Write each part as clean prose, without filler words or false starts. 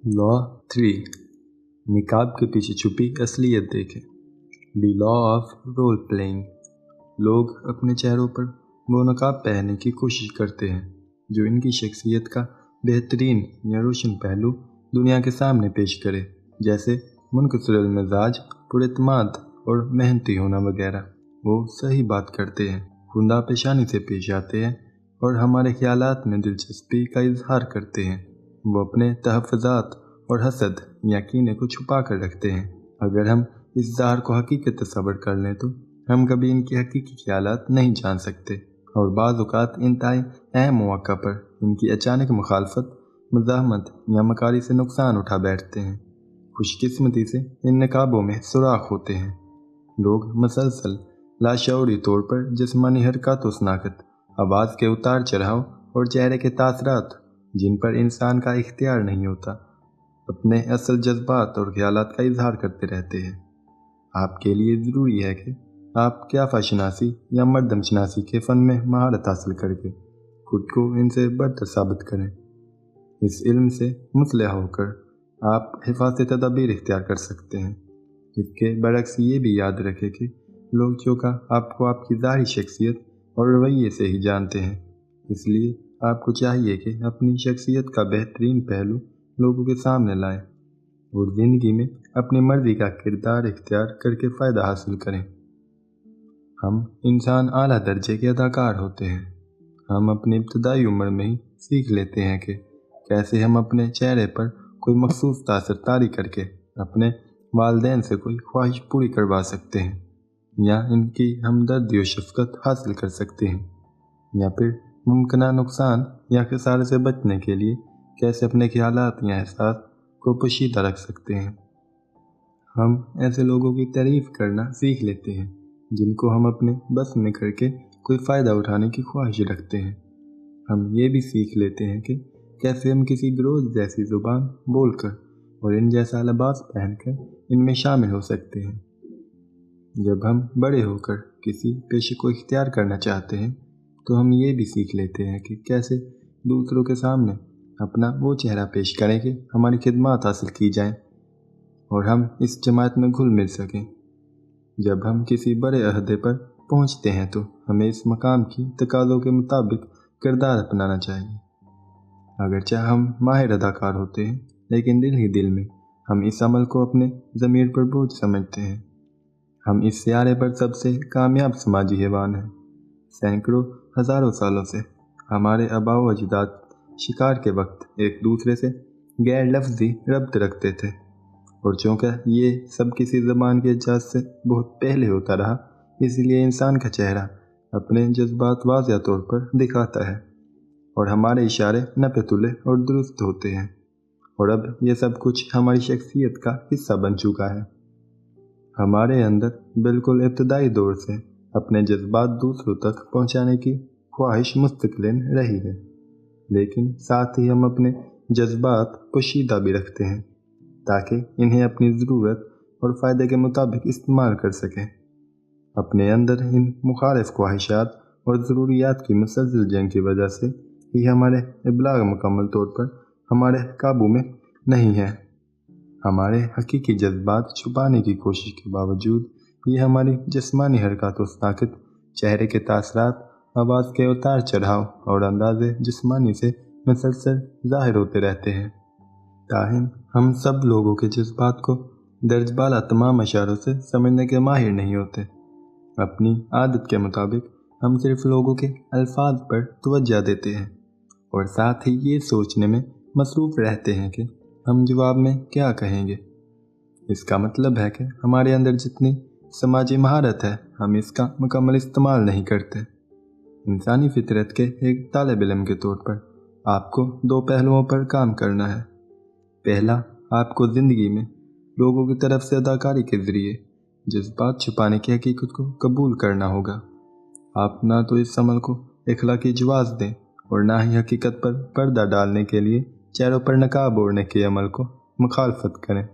Law 3 निकाब के पीछे छुपी असलियत देखें। The law of role playing. लोग अपने चेहरों पर वो नकाब पहनने की कोशिश करते हैं जो इनकी शख्सियत का बेहतरीन या रोशन पहलू दुनिया के सामने पेश करे, जैसे मुनकसरुल मिजाज, पुरएतमाद और मेहनती होना वगैरह। वो सही बात करते हैं, खुंदा पेशानी से पेश आते हैं और हमारे ख्यालात में दिलचस्पी का इजहार करते हैं। वो अपने तहफ़्फ़ुज़ात और हसद या कीने को छुपा कर रखते हैं। अगर हम इस ज़ाहर को हकीकत तस्वर कर लें तो हम कभी इनकी हकीकी ख्यालात नहीं जान सकते, और बाज़ औक़ात इंतहाई अहम मौक़ा पर इनकी अचानक मुखालफत, मुज़ाहमत या मकारी से नुकसान उठा बैठते हैं। खुशकिस्मती से इन नकाबों में सुराख होते हैं। लोग मसलसल लाशऊरी तौर पर जिस्मानी हरकत व शनाख्त, आवाज़ के उतार चढ़ाव और चेहरे के तासरात जिन पर इंसान का इख्तियार नहीं होता, अपने असल जज्बात और ख्यालात का इजहार करते रहते हैं। आपके लिए ज़रूरी है कि आप क़ियाफ़ाशनासी या मर्दमशनासी के फ़न में महारत हासिल करके खुद को इनसे बरतर साबित करें। इस इल्म से मुतलअ होकर आप हिफाज़ती तदाबीर इख्तियार कर सकते हैं। इसके बरक्स ये भी याद रखें कि लोग चूँकि आपको आपकी ज़ाहिरी शख्सियत और रवैये से ही जानते हैं, इसलिए आपको चाहिए कि अपनी शख्सियत का बेहतरीन पहलू लोगों के सामने लाएं और ज़िंदगी में अपनी मर्ज़ी का किरदार इख्तियार करके फ़ायदा हासिल करें। हम इंसान आला दर्जे के अदाकार होते हैं। हम अपनी इब्तदाई उम्र में ही सीख लेते हैं कि कैसे हम अपने चेहरे पर कोई मखसूस तासर तारी करके अपने वालिदैन से कोई ख्वाहिश पूरी करवा सकते हैं, या इनकी हमदर्दी और शफ़क़त हासिल कर सकते हैं, या फिर मुमकिना नुकसान या खसारे से बचने के लिए कैसे अपने ख्यालात या एहसास को पोशीदा रख सकते हैं। हम ऐसे लोगों की तारीफ़ करना सीख लेते हैं जिनको हम अपने बस में करके कोई फ़ायदा उठाने की ख्वाहिश रखते हैं। हम ये भी सीख लेते हैं कि कैसे हम किसी गिरोह जैसी ज़ुबान बोलकर और इन जैसा लिबास पहनकर इनमें शामिल हो सकते हैं। जब हम बड़े होकर किसी पेशे को इख्तियार करना चाहते हैं तो हम ये भी सीख लेते हैं कि कैसे दूसरों के सामने अपना वो चेहरा पेश करें कि हमारी खिदमत हासिल की जाए और हम इस जमात में घुल मिल सकें। जब हम किसी बड़े अहदे पर पहुंचते हैं तो हमें इस मकाम की तकाज़ों के मुताबिक किरदार अपनाना चाहिए। अगरचे हम माहिर अदाकार होते हैं, लेकिन दिल ही दिल में हम इस अमल को अपने ज़मीर पर बोझ समझते हैं। हम इस सियारे पर सबसे कामयाब समाजी हैवान हैं। सैकड़ों हज़ारों सालों से हमारे आबा व अजदाद शिकार के वक्त एक दूसरे से गैर लफ्ज़ी रब्त रखते थे, और चूँकि ये सब किसी ज़बान के इजाज़त से बहुत पहले होता रहा, इसलिए इंसान का चेहरा अपने जज्बात वाज़िह तौर पर दिखाता है और हमारे इशारे नपे तुले और दुरुस्त होते हैं, और अब ये सब कुछ हमारी शख्सियत का हिस्सा बन चुका है। हमारे अंदर बिल्कुल इब्तदाई दौर से अपने जज्बात दूसरों तक पहुंचाने की ख्वाहिश मुस्तकिलन रही है, लेकिन साथ ही हम अपने जज्बात पोशीदा भी रखते हैं ताकि इन्हें अपनी ज़रूरत और फ़ायदे के मुताबिक इस्तेमाल कर सकें। अपने अंदर इन मुखालिफ ख्वाहिशात और ज़रूरियात की मुसलसल जंग की वजह से ही हमारे इब्लाग मुकम्मल तौर पर हमारे काबू में नहीं है। हमारे हकीकी जज्बात छुपाने की कोशिश के बावजूद ये हमारी जिस्मानी हरकत व शनाख्त, चेहरे के तासरात, आवाज़ के उतार चढ़ाव और अंदाज़े जिस्मानी से मुसलसल ज़ाहिर होते रहते हैं। ताहिम हम सब लोगों के जज्बात को दर्ज बाला तमाम इशारों से समझने के माहिर नहीं होते। अपनी आदत के मुताबिक हम सिर्फ़ लोगों के अल्फाज पर तवज्जो देते हैं और साथ ही ये सोचने में मसरूफ़ रहते हैं कि हम जवाब में क्या कहेंगे। इसका मतलब है कि हमारे अंदर जितनी समाजी महारत है, हम इसका मुकम्मल इस्तेमाल नहीं करते। इंसानी फितरत के एक तालिब इल्म के तौर पर आपको दो पहलुओं पर काम करना है। पहला, आपको ज़िंदगी में लोगों की तरफ से अदाकारी के ज़रिए जज्बात छुपाने की हकीकत को कबूल करना होगा। आप ना तो इस अमल को इखलाकी जवाज़ दें और ना ही हकीकत पर पर्दा डालने के लिए चेहरों पर नकाब ओढ़ने के अमल को मुखालफत करें।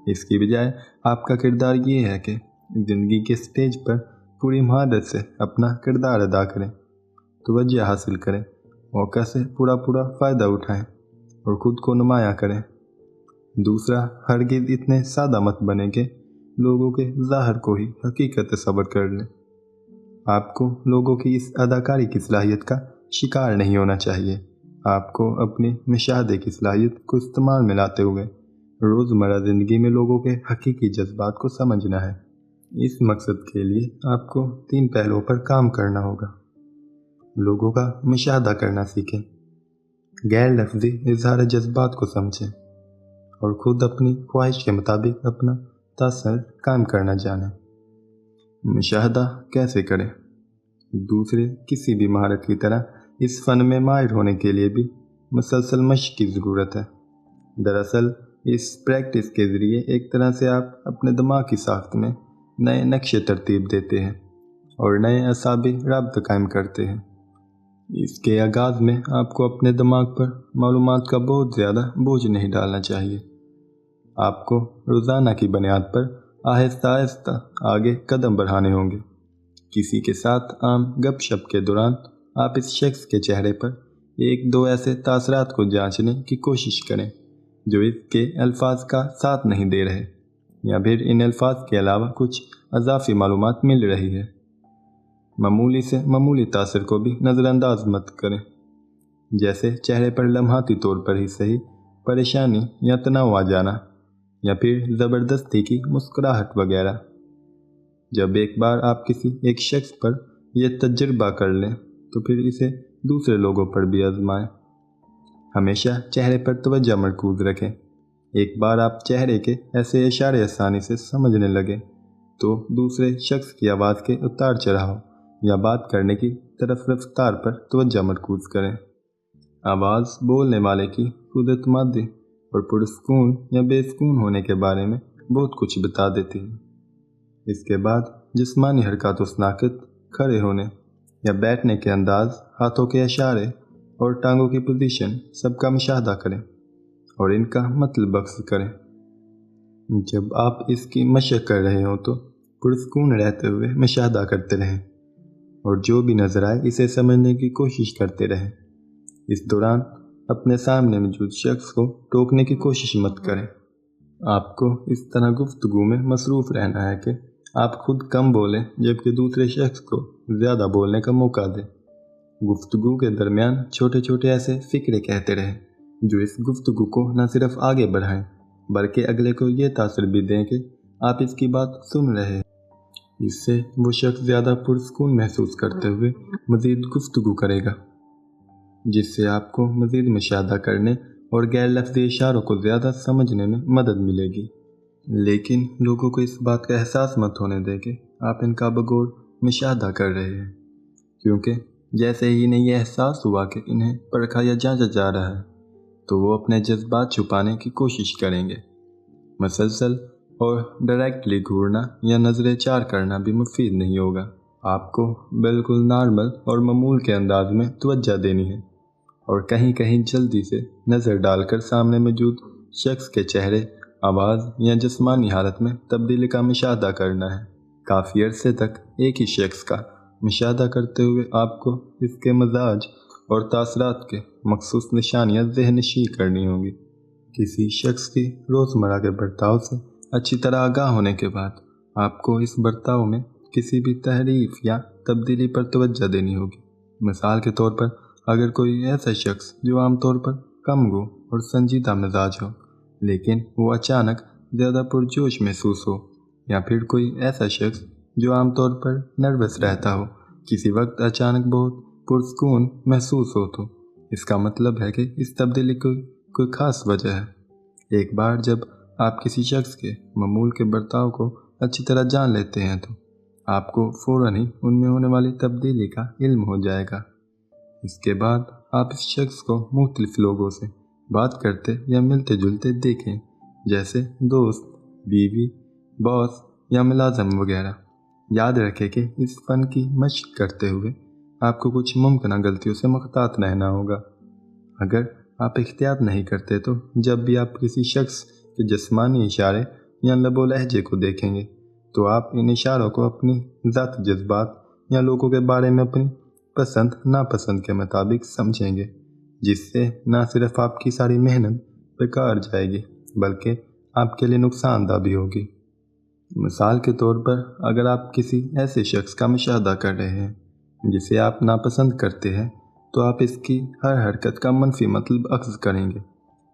इसकी बजाय आपका किरदार ये है कि ज़िंदगी के स्टेज पर पूरी महारत से अपना किरदार अदा करें, तवज्जो हासिल करें, मौका से पूरा फ़ायदा उठाएं और ख़ुद को नुमायाँ करें। दूसरा, हरगिज़ इतने सादा मत बने कि लोगों के ज़ाहिर को ही हकीकत तस्वर कर लें। आपको लोगों की इस अदाकारी की सलाहियत का शिकार नहीं होना चाहिए। आपको अपनी मुशाहदे की सलाहियत को इस्तेमाल में लाते हुए रोज़मर्रा ज़िंदगी में लोगों के हकीकी जज्बात को समझना है। इस मकसद के लिए आपको 3 पहलुओं पर काम करना होगा। लोगों का मुशाहदा करना सीखें, गैर लफ्ज़ी इज़हार जज्बात को समझें और ख़ुद अपनी ख्वाहिश के मुताबिक अपना तासर कायम करना जानें। मुशाहदा कैसे करें? दूसरे किसी भी महारत की तरह इस फ़न में माहिर होने के लिए भी मुसलसल मशक़ की ज़रूरत है। दरअसल इस प्रैक्टिस के ज़रिए एक तरह से आप अपने दिमाग की साख्त में नए नक्शे तरतीब देते हैं और नए असाबी राब्ते कायम करते हैं। इसके आगाज़ में आपको अपने दिमाग पर मालूमात का बहुत ज़्यादा बोझ नहीं डालना चाहिए। आपको रोज़ाना की बुनियाद पर आहिस्ता आहिस्ता आगे कदम बढ़ाने होंगे। किसी के साथ आम गपशप के दौरान आप इस शख्स के चेहरे पर 1-2 ऐसे तासरात को जांचने की कोशिश करें जो इसके अल्फाज का साथ नहीं दे रहे, या फिर इन अल्फाज के अलावा कुछ अज़ाफ़ी मालूमात मिल रही है। मामूली से मामूली तासर को भी नज़रअंदाज मत करें, जैसे चेहरे पर लम्हाती तौर पर ही सही परेशानी या तनाव आ जाना, या फिर ज़बरदस्ती की मुस्कुराहट वगैरह। जब एक बार आप किसी एक शख्स पर यह तजुर्बा कर लें तो फिर इसे दूसरे लोगों पर भी आजमाएं। हमेशा चेहरे पर तवज्जो मरकूज़ रखें। एक बार आप चेहरे के ऐसे इशारे आसानी से समझने लगें तो दूसरे शख्स की आवाज़ के उतार चढ़ाव या बात करने की तरफ रफ्तार पर तवज्जो मरकूज़ करें। आवाज़ बोलने वाले की खुद-एतमादी और पुरस्कून या बेसुकून होने के बारे में बहुत कुछ बता देती है। इसके बाद जिस्मानी हरकत व सनाकत, खड़े होने या बैठने के अंदाज, हाथों के इशारे और टांगों की पोजीशन सबका मुशाहदा करें और इनका मतलब अक्स करें। जब आप इसकी मशक कर रहे हो तो पुरस्कून रहते हुए मुशाहदा करते रहें और जो भी नज़र आए इसे समझने की कोशिश करते रहें। इस दौरान अपने सामने मौजूद शख्स को टोकने की कोशिश मत करें। आपको इस तरह गुफ्तगू में मसरूफ़ रहना है कि आप खुद कम बोलें जबकि दूसरे शख्स को ज़्यादा बोलने का मौका दें। गुफ्तगू के दरमियान छोटे छोटे ऐसे फ़िक्रे कहते रहें जो इस गुफ्तगू को न सिर्फ आगे बढ़ाएं बल्कि अगले को ये तासर भी दें कि आप इसकी बात सुन रहे हैं। इससे वो शख्स ज़्यादा पुरस्कून महसूस करते हुए मज़ीद गुफ्तगू करेगा, जिससे आपको मज़ीद मुशाहदा करने और गैर लफ्ज़ी इशारों को ज़्यादा समझने में मदद मिलेगी। लेकिन लोगों को इस बात का एहसास मत होने दें कि आप इनका बगौर मुशाहदा कर रहे हैं, क्योंकि जैसे ही इन्हें यह एहसास हुआ कि इन्हें परखा या जांचा जा रहा है तो वो अपने जज्बात छुपाने की कोशिश करेंगे। मसलसल और डायरेक्टली घूरना या नज़रें चार करना भी मुफीद नहीं होगा। आपको बिल्कुल नॉर्मल और मामूल के अंदाज में तवज्जो देनी है और कहीं कहीं जल्दी से नज़र डालकर सामने मौजूद शख्स के चेहरे, आवाज़ या जिस्मानी हालत में तब्दीली का मुशाहदा करना है। काफ़ी अरसे तक एक ही शख्स का मुशाहदा करते हुए आपको इसके मजाज और तासरात के मखसूस निशानियाँ ज़हननशी करनी होंगी। किसी शख्स की रोज़मर्रा के बर्ताव से अच्छी तरह आगाह होने के बाद आपको इस बर्ताव में किसी भी तहरीफ या तब्दीली पर तवज्जो देनी होगी। मिसाल के तौर पर, अगर कोई ऐसा शख्स जो आमतौर पर कमगो और संजीदा मिजाज हो लेकिन वो अचानक ज़्यादा पुरजोश महसूस हो, या फिर कोई ऐसा शख्स जो आमतौर पर नर्वस रहता हो किसी वक्त अचानक बहुत पुरस्कून महसूस हो, तो इसका मतलब है कि इस तब्दीली की कोई ख़ास वजह है। एक बार जब आप किसी शख्स के मामूल के बर्ताव को अच्छी तरह जान लेते हैं तो आपको फ़ौरन ही उनमें होने वाली तब्दीली का इल्म हो जाएगा। इसके बाद आप इस शख्स को मुख्तलिफ लोगों से बात करते या मिलते जुलते देखें, जैसे दोस्त, बीवी, बॉस या मुलाज़म वगैरह। याद रखें कि इस फ़न की मशक करते हुए आपको कुछ मुमकिन गलतियों से मुख्तात रहना होगा। अगर आप एहतियात नहीं करते तो जब भी आप किसी शख्स के जिस्मानी इशारे या लबो लहजे को देखेंगे तो आप इन इशारों को अपनी ज़ाती जज्बात या लोगों के बारे में अपनी पसंद नापसंद के मुताबिक समझेंगे, जिससे न सिर्फ आपकी सारी मेहनत बेकार जाएगी बल्कि आपके लिए नुकसानदा भी होगी। मिसाल के तौर पर, अगर आप किसी ऐसे शख्स का मुशाहदा कर रहे हैं जिसे आप नापसंद करते हैं, तो आप इसकी हर हरकत का मनफी मतलब अक्स करेंगे,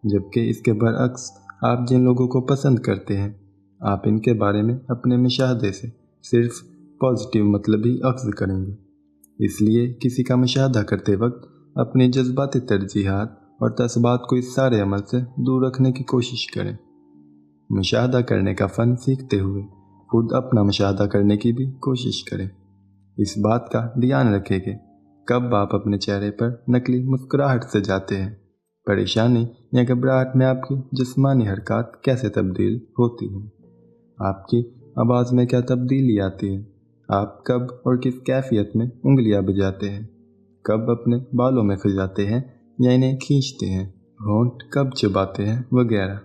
जबकि इसके बरअक्स आप जिन लोगों को पसंद करते हैं, आप इनके बारे में अपने मुशाहदे से सिर्फ पॉजिटिव मतलब ही अक्स करेंगे। इसलिए किसी का मुशाहदा करते वक्त अपनी जज्बाती तरजीहात और तस्बात को इस सारे अमल से दूर रखने की कोशिश करें। मुशाहदा करने का फ़न सीखते हुए खुद अपना मुशाहदा करने की भी कोशिश करें। इस बात का ध्यान रखें कि कब आप अपने चेहरे पर नकली मुस्कुराहट से जाते हैं। परेशानी या घबराहट में आपकी जिस्मानी हरकत कैसे तब्दील होती हैं, आपकी आवाज़ में क्या तब्दीली आती है, आप कब और किस कैफियत में उंगलियां बजाते हैं, कब अपने बालों में खिंचाते हैं या इन्हें खींचते हैं, होंठ कब चबाते हैं वगैरह।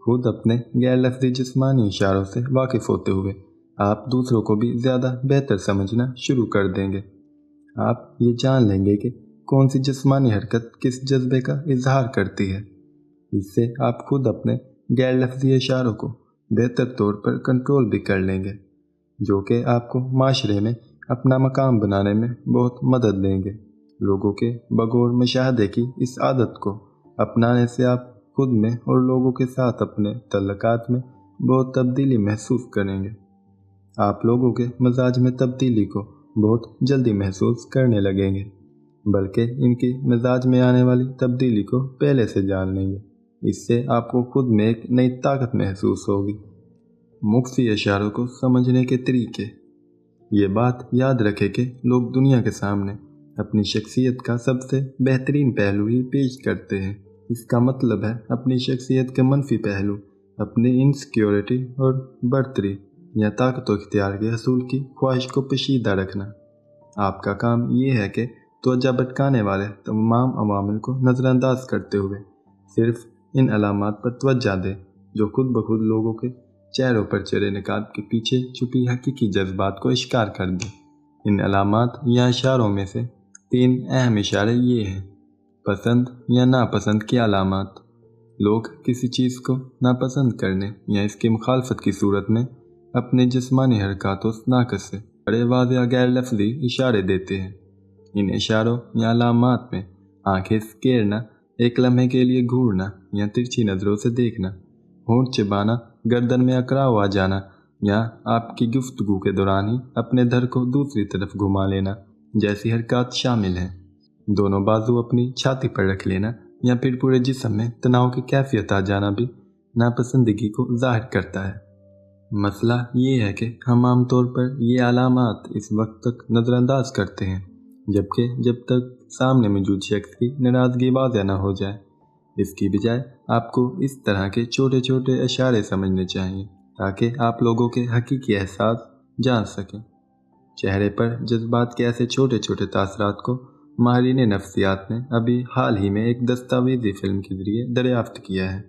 खुद अपने गैर लफ्ज़ी जिस्मानी इशारों से वाकिफ़ होते हुए आप दूसरों को भी ज़्यादा बेहतर समझना शुरू कर देंगे। आप ये जान लेंगे कि कौन सी जिस्मानी हरकत किस जज्बे का इजहार करती है। इससे आप खुद अपने गैर लफ्ज़ी इशारों को बेहतर तौर पर कंट्रोल भी कर लेंगे, जो कि आपको माशरे में अपना मकाम बनाने में बहुत मदद देंगे। लोगों के बगौर मुशाहदे की इस आदत को अपनाने से आप खुद में और लोगों के साथ अपने तल्लुकात में बहुत तब्दीली महसूस करेंगे। आप लोगों के मिजाज में तब्दीली को बहुत जल्दी महसूस करने लगेंगे, बल्कि इनकी मिजाज में आने वाली तब्दीली को पहले से जान लेंगे। इससे आपको खुद में एक नई ताकत महसूस होगी। मुख्फी इशारों को समझने के तरीके। ये बात याद रखें कि लोग दुनिया के सामने अपनी शख्सियत का सबसे बेहतरीन पहलू ही पेश करते हैं। इसका मतलब है अपनी शख्सियत के मनफी पहलू, अपनी इनसिक्योरिटी और बर्तरी या ताकत व इख्तियार के हसूल की ख्वाहिश को पोशीदा रखना। आपका काम ये है कि तवज्जो भटकाने वाले तमाम अवामिल को नज़रअंदाज करते हुए सिर्फ इन अलामात पर तवज्जो दें जो खुद ब खुद लोगों के चेहरों पर चढ़े निकाब के पीछे छुपी हकीकी जज्बात को इश्कार कर दें। इन अलामात या इशारों में से 3 अहम इशारे ये हैं। पसंद या नापसंद की अलामात। लोग किसी चीज़ को नापसंद करने या इसकी मुखालफत की सूरत में अपने जिस्मानी हरकतों नाकस से बड़े वाज़ेह या गैर लफ्ज़ी इशारे देते हैं। इन इशारों या अलामात में आंखें स्केरना, एक लम्हे के लिए घूरना या तिरछी नज़रों से देखना, होंठ चिबाना, गर्दन में अकड़ाव आ जाना या आपकी गुफ्तगू के दौरान ही अपने धर को दूसरी तरफ घुमा लेना जैसी हरकत शामिल हैं। दोनों बाजू अपनी छाती पर रख लेना या फिर पूरे जिस्म में तनाव की कैफियत आ जाना भी नापसंदगी को जाहिर करता है। मसला ये है कि हम आमतौर पर ये अलामात इस वक्त तक नज़रअंदाज करते हैं जब तक सामने मौजूद शख्स की नाराज़गी वाज़ेह न हो जाए। इसकी बजाय आपको इस तरह के छोटे छोटे इशारे समझने चाहिए ताकि आप लोगों के हकीकी एहसास जान सकें। चेहरे पर जज्बात के ऐसे छोटे छोटे तासरात को माहिरीन नफ्सियात ने अभी हाल ही में एक दस्तावेज़ी फिल्म के ज़रिए दरियाफ्त किया है।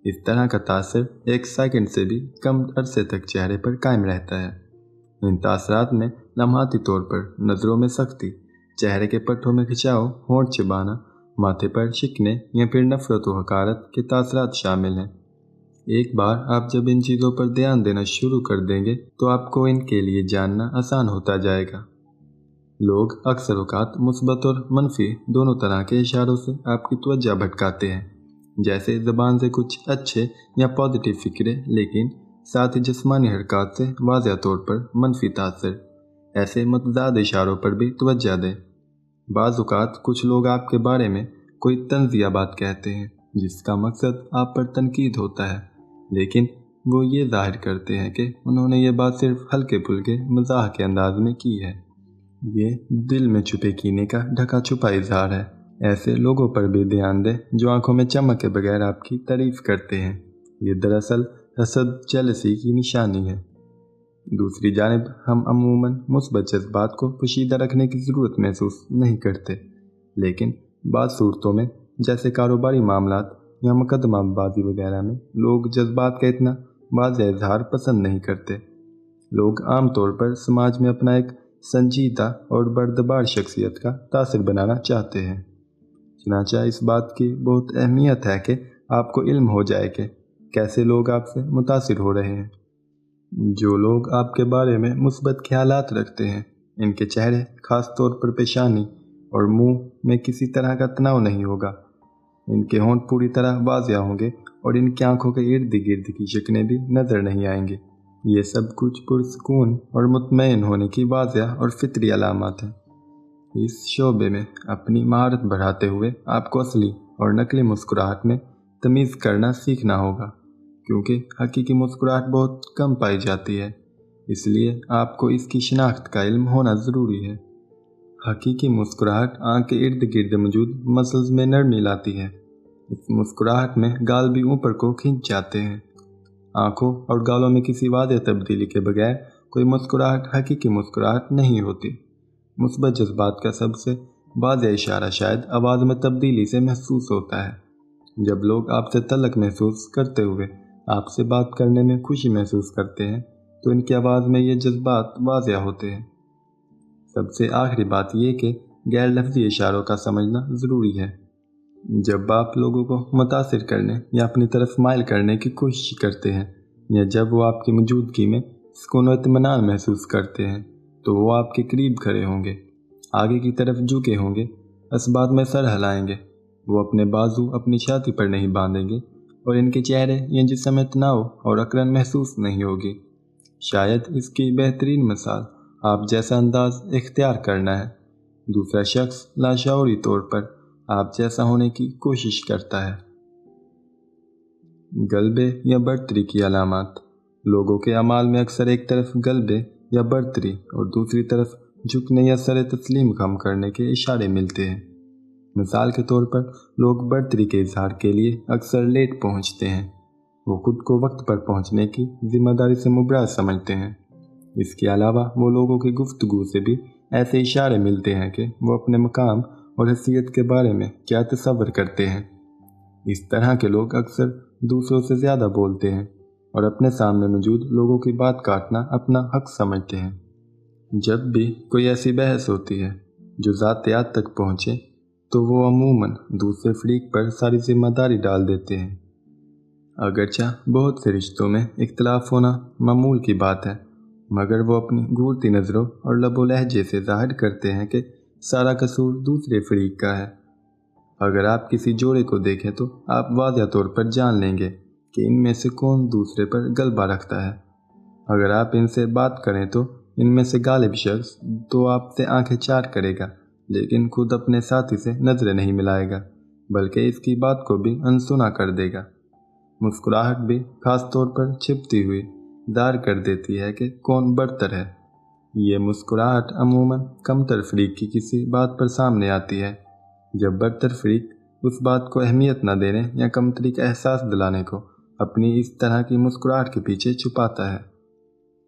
इस तरह का तासर 1 सेकंड से भी कम अरसे तक चेहरे पर कायम रहता है। इन तासरात में लम्हाती तौर पर नज़रों में सख्ती, चेहरे के पट्टों में खिंचाव, होंठ चिबाना, माथे पर शिकने या फिर नफरत व हकारत के तासरात शामिल हैं। एक बार आप जब इन चीज़ों पर ध्यान देना शुरू कर देंगे तो आपको इनके लिए जानना आसान होता जाएगा। लोग अक्सर औक़ात मुस्बत और मनफी दोनों तरह के इशारों से आपकी तवज्जो भटकाते हैं, जैसे ज़बान से कुछ अच्छे या पॉजिटिव फ़िक्रे लेकिन साथ ही जिस्मानी हरकत से वाज़ेह तौर पर मनफी तासर। ऐसे मतज़ाद इशारों पर भी तवज्जो दें। बाज़ औक़ात कुछ लोग आपके बारे में कोई तंज़िया बात कहते हैं जिसका मकसद आप पर तनकीद होता है, लेकिन वो ये ज़ाहिर करते हैं कि उन्होंने ये बात सिर्फ हल्के फुल्के मज़ाह के अंदाज में की है। ये दिल में छुपे कीने का ढका छुपा इज़हार है। ऐसे लोगों पर भी ध्यान दें जो आंखों में चमक के बगैर आपकी तारीफ़ करते हैं। ये दरअसल हसद, जेलसी की निशानी है। दूसरी जानिब हम अमूमन मुस्बत जज्बात को पोशीदा रखने की ज़रूरत महसूस नहीं करते, लेकिन बाज़ सूरतों में जैसे कारोबारी मामलात या मुकदमाबाजी वगैरह में लोग जज्बात का इतना वाज़ेह इज़हार पसंद नहीं करते। लोग आम तौर पर समाज में अपना एक संजीदा और बर्दबार शख्सियत का तासर बनाना चाहते हैं। चुनांचे इस बात की बहुत अहमियत है कि आपको इल्म हो जाए कि कैसे लोग आप से मुतासिर हो रहे हैं। जो लोग आपके बारे में मुस्बत ख्यालात रखते हैं, इनके चेहरे, खास तौर पर पेशानी और मुंह में किसी तरह का तनाव नहीं होगा। इनके होंठ पूरी तरह वाज़िया होंगे और इनकी आंखों के इर्द गिर्द की शिकनें भी नज़र नहीं आएंगी। ये सब कुछ पुरसकून और मुतमईन होने की वाज़िया और फितरी अलामत हैं। इस शोबे में अपनी महारत बढ़ाते हुए आपको असली और नकली मुस्कुराहट में तमीज़ करना सीखना होगा, क्योंकि हकीकी मुस्कुराहट बहुत कम पाई जाती है, इसलिए आपको इसकी शिनाख्त का इल्म होना ज़रूरी है। हकीकी मुस्कुराहट आँख के इर्द गिर्द मौजूद मसल्स में नरमी लाती है। इस मुस्कुराहट में गाल भी ऊपर को खिंच जाते हैं। आँखों और गालों में किसी वादे तब्दीली के बगैर कोई मुस्कुराहट हकीकी मुस्कुराहट नहीं होती। मुस्बत जज्बात का सबसे वाज़ेह इशारा शायद आवाज़ में तब्दीली से महसूस होता है। जब लोग आपसे तलक महसूस करते हुए आपसे बात करने में खुशी महसूस करते हैं, तो इनकी आवाज़ में ये जज्बात वाज़ेह होते हैं। सबसे आखिरी बात यह कि गैर लफ्ज़ी इशारों का समझना ज़रूरी है। जब आप लोगों को मुतासिर करने या अपनी तरफ माइल करने की कोशिश करते हैं, या जब वो आपकी मौजूदगी में सुकून व इत्मीनान महसूस करते हैं, तो वो आपके करीब खड़े होंगे, आगे की तरफ झुके होंगे, असबात में सर हिलाएंगे। वो अपने बाजू अपनी छाती पर नहीं बांधेंगे और इनके चेहरे या जिस्म में तनाव और अकड़न महसूस नहीं होगी। शायद इसकी बेहतरीन मिसाल आप जैसा अंदाज इख्तियार करना है। दूसरा शख्स लाशऊरी तौर पर आप जैसा होने की कोशिश करता है। गलबे या बर्तरी की अलामत। लोगों के अमाल में अक्सर एक तरफ गलबे या बर्तरी और दूसरी तरफ झुकने या सर तस्लीम कम करने के इशारे मिलते हैं। मिसाल के तौर पर लोग बर्तरी के इजहार के लिए अक्सर लेट पहुंचते हैं। वो खुद को वक्त पर पहुंचने की जिम्मेदारी से मुबर्रह समझते हैं। इसके अलावा वो लोगों की गुफ्तगू से भी ऐसे इशारे मिलते हैं कि वो अपने मकाम और हैसियत के बारे में क्या तसव्वुर करते हैं। इस तरह के लोग अक्सर दूसरों से ज़्यादा बोलते हैं और अपने सामने मौजूद लोगों की बात काटना अपना हक समझते हैं। जब भी कोई ऐसी बहस होती है जो ज़ातियात तक पहुँचे, तो वो अमूमन दूसरे फरीक पर सारी जिम्मेदारी डाल देते हैं। अगरचा बहुत से रिश्तों में इख्तलाफ होना मामूल की बात है, मगर वो अपनी घूरती नज़रों और लबो लहजे से ज़ाहिर करते हैं कि सारा कसूर दूसरे फरीक का है। अगर आप किसी जोड़े को देखें तो आप वाज़ेह तौर पर जान लेंगे कि इनमें से कौन दूसरे पर गलबा रखता है। अगर आप इनसे बात करें तो इनमें से गालिब शख्स तो आपसे आंखें चार करेगा, लेकिन खुद अपने साथी से नज़रें नहीं मिलाएगा, बल्कि इसकी बात को भी अनसुना कर देगा। मुस्कुराहट भी खास तौर पर छिपती हुई दार कर देती है कि कौन बरतर है। ये मुस्कुराहट अमूमन कमतर फरीक की किसी बात पर सामने आती है, जब बरतर फरीक उस बात को अहमियत न देने या कमतरी का एहसास दिलाने को अपनी इस तरह की मुस्कुराहट के पीछे छुपाता है।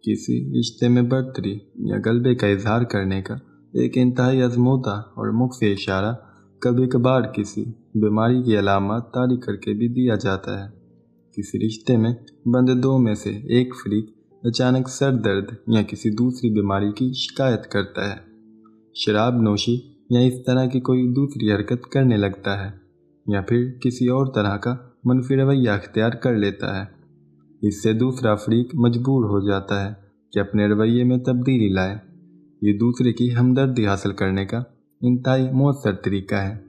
किसी रिश्ते में बरतरी या गलबे का इजहार करने का एक इंतहाई आज़मूदा और मुख्फी इशारा कभी कभार किसी बीमारी की अलामत तारी करके भी दिया जाता है। किसी रिश्ते में बंद दो में से एक फरीक अचानक सर दर्द या किसी दूसरी बीमारी की शिकायत करता है, शराब नोशी या इस तरह की कोई दूसरी हरकत करने लगता है, या फिर किसी और तरह का मनफी रवैया अख्तियार कर लेता है। इससे दूसरा फरीक मजबूर हो जाता है कि अपने रवैये में तब्दीली लाए। ये दूसरे की हमदर्दी हासिल करने का इंतहाई मौसर तरीका है।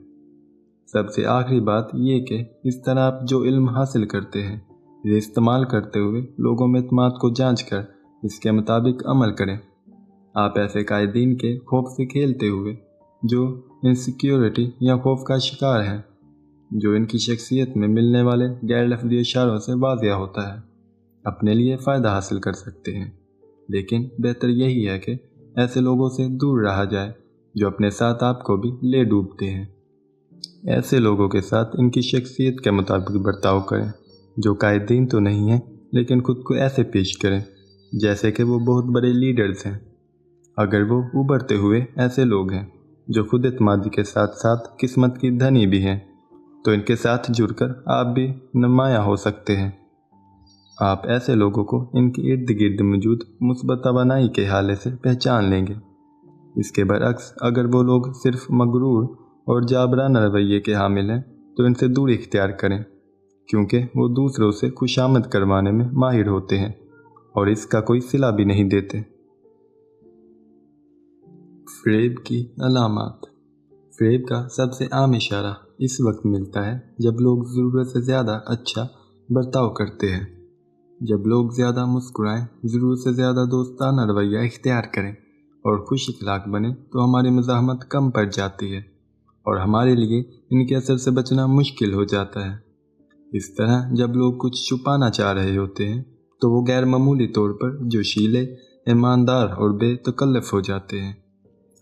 सबसे आखिरी बात ये कि इस तरह आप जो इल्म हासिल करते हैं, इसे इस्तेमाल करते हुए लोगों में एतमाद को जांच कर इसके मुताबिक अमल करें। आप ऐसे कायदीन के खौफ से खेलते हुए जो इनसिक्योरिटी या खौफ का शिकार हैं, जो इनकी शख्सियत में मिलने वाले गैर लफ्ज़ी इशारों से वाज़ेह होता है, अपने लिए फ़ायदा हासिल कर सकते हैं। लेकिन बेहतर यही है कि ऐसे लोगों से दूर रहा जाए जो अपने साथ आपको भी ले डूबते हैं। ऐसे लोगों के साथ इनकी शख्सियत के मुताबिक बर्ताव करें, जो कायदीन तो नहीं हैं लेकिन खुद को ऐसे पेश करें जैसे कि वो बहुत बड़े लीडर्स हैं। अगर वो उभरते हुए ऐसे लोग हैं जो खुद एतमादी के साथ साथ किस्मत की धनी भी हैं, तो इनके साथ जुड़कर आप भी नुमायां हो सकते हैं। आप ऐसे लोगों को इनके इर्द गिर्द मौजूद मुस्बत तवानाई के हाले से पहचान लेंगे। इसके बरअक्स अगर वो लोग सिर्फ मगरूर और जाबराना रवैये के हामिल हैं, तो इनसे दूरी इख्तियार करें। کیونکہ وہ دوسروں سے خوشامد کروانے میں ماہر ہوتے ہیں اور اس کا کوئی صلہ بھی نہیں دیتے۔ فریب کی علامات۔ فریب کا سب سے عام اشارہ اس وقت ملتا ہے جب لوگ ضرورت سے زیادہ اچھا برتاؤ کرتے ہیں، جب لوگ زیادہ مسکرائیں، ضرورت سے زیادہ دوستانہ رویہ اختیار کریں اور خوش اخلاق بنیں تو ہماری مزاحمت کم پڑ جاتی ہے اور ہمارے لیے ان کے اثر سے بچنا مشکل ہو جاتا ہے۔ اس طرح جب لوگ کچھ چھپانا چاہ رہے ہوتے ہیں تو وہ غیر معمولی طور پر جوشیلے، ایماندار اور بے تکلف ہو جاتے ہیں۔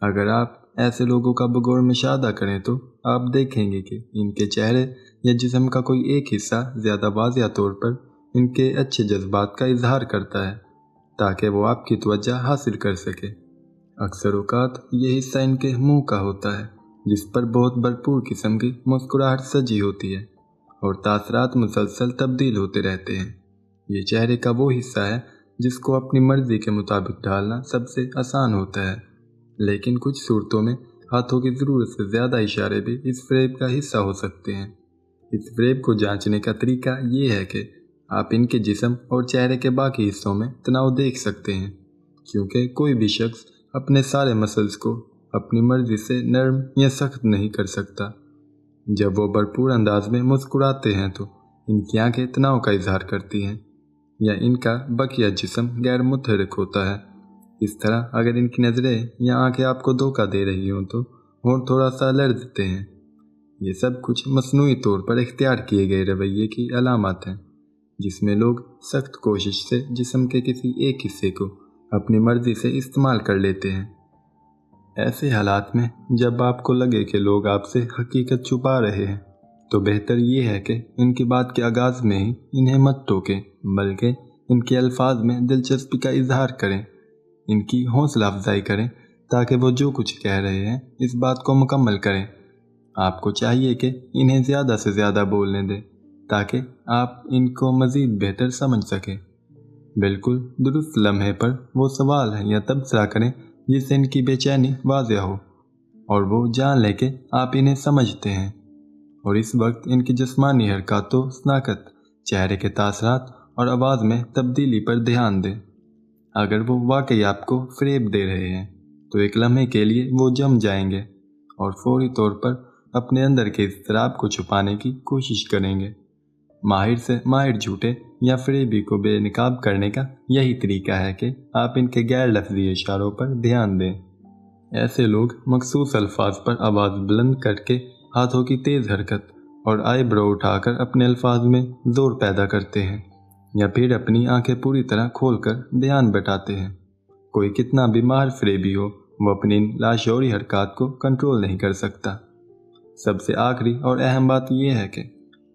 اگر آپ ایسے لوگوں کا بغور مشاہدہ کریں تو آپ دیکھیں گے کہ ان کے چہرے یا جسم کا کوئی ایک حصہ زیادہ واضح طور پر ان کے اچھے جذبات کا اظہار کرتا ہے تاکہ وہ آپ کی توجہ حاصل کر سکے۔ اکثر اوقات یہ حصہ ان کے منہ کا ہوتا ہے جس پر بہت بھرپور قسم کی مسکراہٹ سجی ہوتی ہے اور تاثرات مسلسل تبدیل ہوتے رہتے ہیں۔ یہ چہرے کا وہ حصہ ہے جس کو اپنی مرضی کے مطابق ڈھالنا سب سے آسان ہوتا ہے، لیکن کچھ صورتوں میں ہاتھوں کی ضرورت سے زیادہ اشارے بھی اس فریب کا حصہ ہو سکتے ہیں۔ اس فریب کو جانچنے کا طریقہ یہ ہے کہ آپ ان کے جسم اور چہرے کے باقی حصوں میں تناؤ دیکھ سکتے ہیں، کیونکہ کوئی بھی شخص اپنے سارے مسلز کو اپنی مرضی سے نرم یا سخت نہیں کر سکتا۔ جب وہ بھرپور انداز میں مسکراتے ہیں تو ان کی آنکھیں تناؤ کا اظہار کرتی ہیں یا ان کا بقیہ جسم غیر متحرک ہوتا ہے۔ اس طرح اگر ان کی نظریں یا آنکھیں آپ کو دھوکہ دے رہی ہوں تو ہونٹ تھوڑا سا لرزتے ہیں۔ یہ سب کچھ مصنوعی طور پر اختیار کیے گئے رویے کی علامات ہیں، جس میں لوگ سخت کوشش سے جسم کے کسی ایک حصے کو اپنی مرضی سے استعمال کر لیتے ہیں۔ ایسے حالات میں جب آپ کو لگے کہ لوگ آپ سے حقیقت چھپا رہے ہیں تو بہتر یہ ہے کہ ان کی بات کے آغاز میں ہی انہیں مت ٹوکیں، بلکہ ان کے الفاظ میں دلچسپی کا اظہار کریں، ان کی حوصلہ افزائی کریں تاکہ وہ جو کچھ کہہ رہے ہیں اس بات کو مکمل کریں۔ آپ کو چاہیے کہ انہیں زیادہ سے زیادہ بولنے دیں تاکہ آپ ان کو مزید بہتر سمجھ سکیں۔ بالکل درست لمحے پر وہ سوال یا تبصرہ کریں جس سے ان کی بے چینی واضح ہو اور وہ جان لے کہ آپ انہیں سمجھتے ہیں، اور اس وقت ان کی جسمانی حرکات و شناخت، چہرے کے تاثرات اور آواز میں تبدیلی پر دھیان دیں۔ اگر وہ واقعی آپ کو فریب دے رہے ہیں تو ایک لمحے کے لیے وہ جم جائیں گے اور فوری طور پر اپنے اندر کے اضطراب کو چھپانے کی کوشش کریں گے۔ ماہر سے ماہر جھوٹے یا فریبی کو بے نقاب کرنے کا یہی طریقہ ہے کہ آپ ان کے غیر لفظی اشاروں پر دھیان دیں۔ ایسے لوگ مخصوص الفاظ پر آواز بلند کر کے، ہاتھوں کی تیز حرکت اور آئی برو اٹھا کر اپنے الفاظ میں زور پیدا کرتے ہیں، یا پھر اپنی آنکھیں پوری طرح کھول کر دھیان بٹاتے ہیں۔ کوئی کتنا بھی ماہر فریبی ہو، وہ اپنی لاشعوری حرکات کو کنٹرول نہیں کر سکتا۔ سب سے آخری اور اہم بات یہ ہے کہ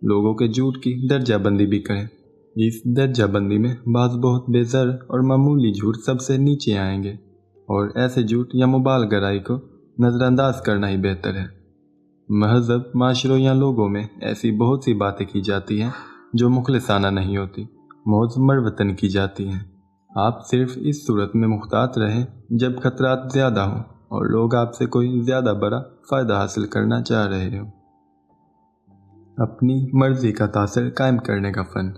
لوگوں کے جھوٹ کی درجہ بندی بھی کریں۔ اس درجہ بندی میں بعض بہت بے زر اور معمولی جھوٹ سب سے نیچے آئیں گے، اور ایسے جھوٹ یا مبالغہ رائی کو نظر انداز کرنا ہی بہتر ہے۔ مہذب معاشروں یا لوگوں میں ایسی بہت سی باتیں کی جاتی ہیں جو مخلصانہ نہیں ہوتی، محض مروتن کی جاتی ہیں۔ آپ صرف اس صورت میں محتاط رہیں جب خطرات زیادہ ہوں اور لوگ آپ سے کوئی زیادہ بڑا فائدہ حاصل کرنا چاہ رہے ہوں۔ اپنی مرضی کا تاثر قائم کرنے کا فن۔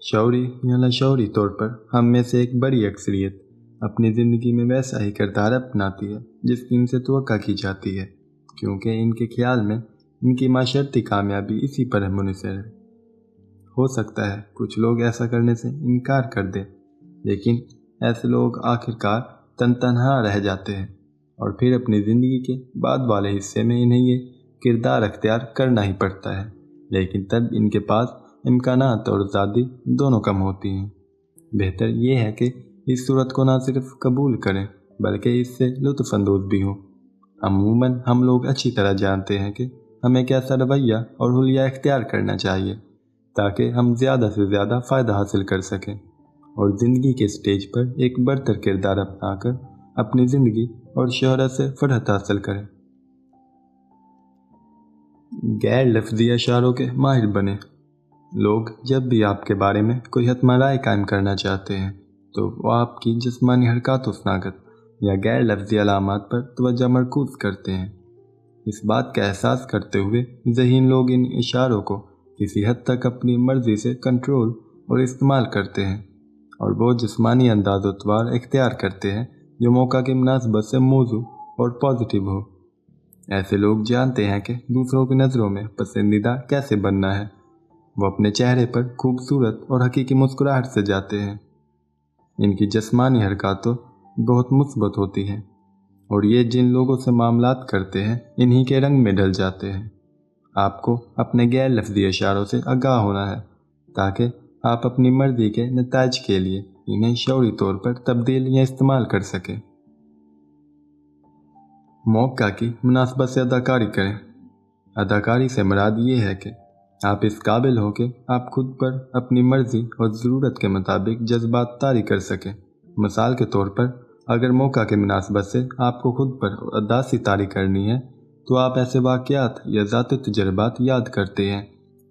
شعوری یا لاشعوری طور پر ہم میں سے ایک بڑی اکثریت اپنی زندگی میں ویسا ہی کردار اپناتی ہے جس کی ان سے توقع کی جاتی ہے، کیونکہ ان کے خیال میں ان کی معاشرتی کامیابی اسی پر منحصر ہے۔ ہو سکتا ہے کچھ لوگ ایسا کرنے سے انکار کر دیں، لیکن ایسے لوگ آخرکار تنہا رہ جاتے ہیں اور پھر اپنی زندگی کے بعد والے حصے میں انہیں یہ کردار اختیار کرنا ہی پڑتا ہے، لیکن تب ان کے پاس امکانات اور آزادی دونوں کم ہوتی ہیں۔ بہتر یہ ہے کہ اس صورت کو نہ صرف قبول کریں بلکہ اس سے لطف اندوز بھی ہوں۔ عموماً ہم لوگ اچھی طرح جانتے ہیں کہ ہمیں کیسا رویہ اور حلیہ اختیار کرنا چاہیے تاکہ ہم زیادہ سے زیادہ فائدہ حاصل کر سکیں اور زندگی کے سٹیج پر ایک برتر کردار اپنا کر اپنی زندگی اور شہرت سے فرحت حاصل کریں۔ غیر لفظی اشاروں کے ماہر بنیں۔ لوگ جب بھی آپ کے بارے میں کوئی حتمی رائے قائم کرنا چاہتے ہیں تو وہ آپ کی جسمانی حرکات و شناخت یا غیر لفظی علامات پر توجہ مرکوز کرتے ہیں۔ اس بات کا احساس کرتے ہوئے ذہین لوگ ان اشاروں کو किसी हद तक अपनी मर्जी से कंट्रोल और इस्तेमाल करते हैं, और वो जिस्मानी अंदाज़ोत्वार इख्तियार करते हैं जो मौका की मुनासबत से मौजू और पॉजिटिव हो। ऐसे लोग जानते हैं कि दूसरों की नज़रों में पसंदीदा कैसे बनना है। वो अपने चेहरे पर खूबसूरत और हकीकी मुस्कुराहट से जाते हैं। इनकी जिस्मानी हरकतें बहुत मुस्बत होती हैं, और ये जिन लोगों से मामलात करते हैं इन्हीं के रंग में ढल जाते हैं। आपको अपने गैर लफ्ज़ी इशारों से आगाह होना है ताकि आप अपनी मर्जी के नताइज के लिए इन्हें शौरी तौर पर तब्दील या इस्तेमाल कर सकें। मौका की मुनासबत से अदाकारी करें। अदाकारी से मुराद ये है कि आप इस काबिल हो कि आप खुद पर अपनी मर्जी और ज़रूरत के मुताबिक जज्बात तारी कर सकें। मिसाल के तौर पर, अगर मौका की मुनासबत से आपको खुद पर अदासी तारी करनी है तो आप ऐसे वाक़यात या ज़ाती तजर्बात याद करते हैं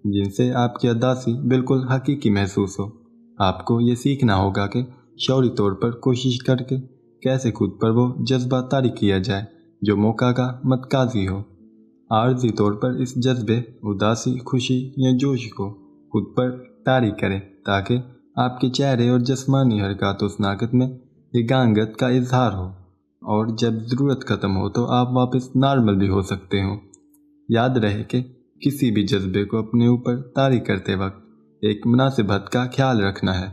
जिनसे आपकी अदासी बिल्कुल हकीकी महसूस हो। आपको ये सीखना होगा कि शौरी तौर पर कोशिश करके कैसे खुद पर वो जज्बा तारी किया जाए जो मौका का मतकाजी हो। आर्जी तौर पर इस जज्बे, उदासी, खुशी या जोश को खुद पर तारी करें ताकि आपके चेहरे और जिस्मानी हरकत उस नाकत में यगांगत का इजहार हो, और जब ज़रूरत ख़त्म हो तो आप वापस नॉर्मल भी हो सकते हो। याद रहे कि किसी भी जज्बे को अपने ऊपर तारी करते वक्त एक मुनासिब हद का ख्याल रखना है।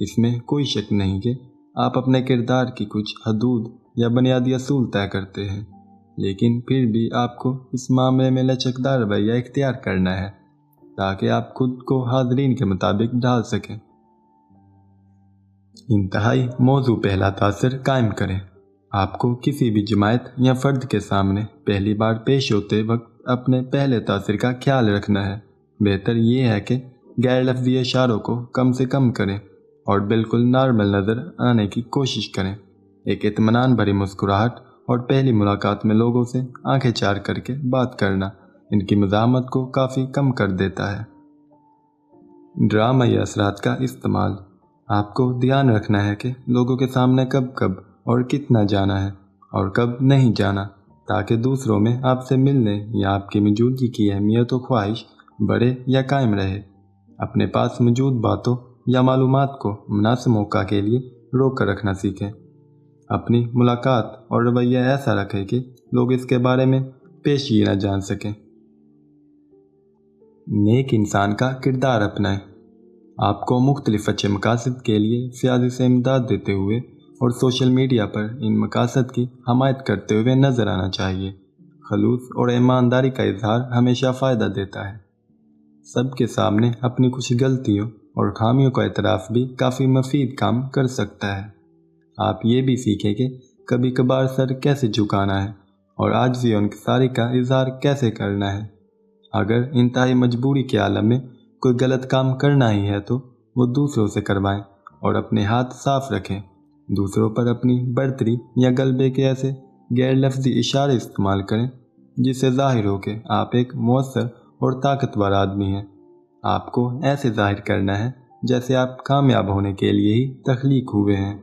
इसमें कोई शक नहीं कि आप अपने किरदार की कुछ हदूद या बुनियादी असूल तय करते हैं, लेकिन फिर भी आपको इस मामले में लचकदार रवैया इख्तियार करना है ताकि आप खुद को हाज़रीन के मुताबिक ढाल सकें। इंतहाई मौजू पहला तासर कायम करें। आपको किसी भी जमायत या फ़र्द के सामने पहली बार पेश होते वक्त अपने पहले तासर का ख्याल रखना है। बेहतर ये है कि गैर लफ्ज़ी इशारों को कम से कम करें और बिल्कुल नॉर्मल नज़र आने की कोशिश करें। एक इत्मीनान भरी मुस्कुराहट और पहली मुलाकात में लोगों से आंखें चार करके बात करना इनकी मज़ाहमत को काफ़ी कम कर देता है। ड्रामाई असरात का इस्तेमाल। आपको ध्यान रखना है कि लोगों के सामने कब कब और कितना जाना है और कब नहीं जाना, ताकि दूसरों में आपसे मिलने या आपकी मौजूदगी की अहमियत और ख्वाहिश बढ़े या कायम रहे। अपने पास मौजूद बातों या मालूमात को मुनासिब मौका के लिए रोक कर रखना सीखें। अपनी मुलाकात और रवैया ऐसा रखें कि लोग इसके बारे में पेशी न जान सकें। नेक इंसान का किरदार अपनाएं। आपको मुख्तलिफ अच्छे मकासद के लिए सियासी से इमदाद देते हुए और सोशल मीडिया पर इन मकासद की हमायत करते हुए नज़र आना चाहिए। खलूस और ईमानदारी का इजहार हमेशा फ़ायदा देता है। सबके सामने अपनी कुछ गलतियों और खामियों का एतराफ़ भी काफ़ी मुफीद काम कर सकता है। आप ये भी सीखें कि कभी कभार सर कैसे झुकाना है और आजिज़ी और इंकिसारी का इजहार कैसे करना है। अगर इंतहाई मजबूरी के आलम में कोई गलत काम करना ही है तो वो दूसरों से करवाएं और अपने हाथ साफ रखें। दूसरों पर अपनी बर्तरी या गलबे के ऐसे गैर लफ्ज़ी इशारे इस्तेमाल करें जिससे ज़ाहिर हो कि आप एक मुअस्सर और ताकतवर आदमी हैं। आपको ऐसे ज़ाहिर करना है जैसे आप कामयाब होने के लिए ही तख्लीक हुए हैं।